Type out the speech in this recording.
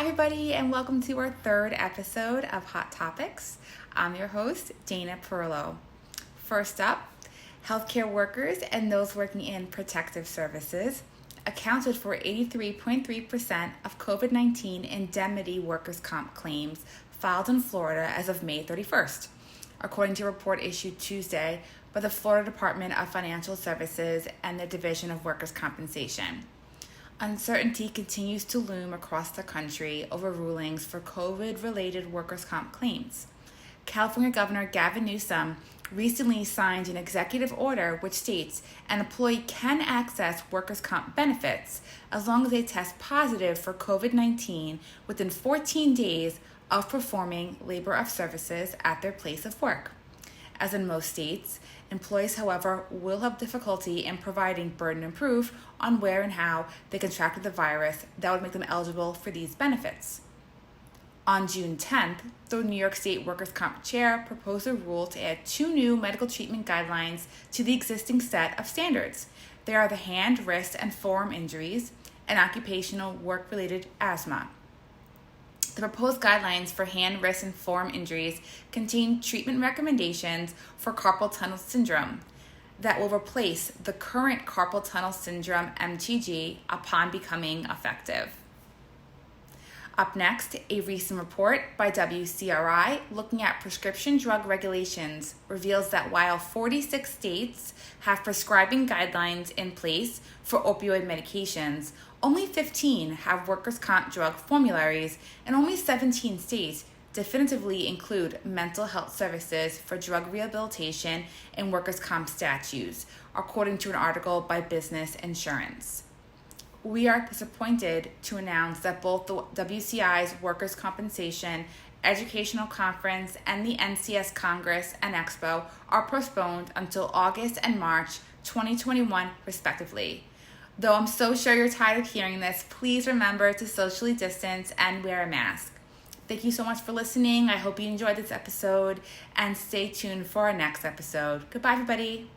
Hi, everybody, and welcome to our third episode of Hot Topics. I'm your host, Dana Perillo. First up, healthcare workers and those working in protective services accounted for 83.3% of COVID-19 indemnity workers' comp claims filed in Florida as of May 31st, according to a report issued Tuesday by the Florida Department of Financial Services and the Division of Workers' Compensation. Uncertainty continues to loom across the country over rulings for COVID-related workers' comp claims. California Governor Gavin Newsom recently signed an executive order which states an employee can access workers' comp benefits as long as they test positive for COVID-19 within 14 days of performing labor of services at their place of work. As in most states, employees, however, will have difficulty in providing burden of proof on where and how they contracted the virus that would make them eligible for these benefits. On June 10th, the New York State Workers' Comp Chair proposed a rule to add 2 new medical treatment guidelines to the existing set of standards. They are the hand, wrist, and forearm injuries and occupational work-related asthma. The proposed guidelines for hand, wrist, and forearm injuries contain treatment recommendations for carpal tunnel syndrome that will replace the current carpal tunnel syndrome MTG upon becoming effective. Up next, a recent report by WCRI looking at prescription drug regulations reveals that while 46 states have prescribing guidelines in place for opioid medications, only 15 have workers' comp drug formularies, and only 17 states definitively include mental health services for drug rehabilitation in workers' comp statutes, according to an article by Business Insurance. We are disappointed to announce that both the WCI's Workers' Compensation Educational Conference and the NCS Congress and Expo are postponed until August and March 2021, respectively. Though I'm so sure you're tired of hearing this, please remember to socially distance and wear a mask. Thank you so much for listening. I hope you enjoyed this episode and stay tuned for our next episode. Goodbye, everybody.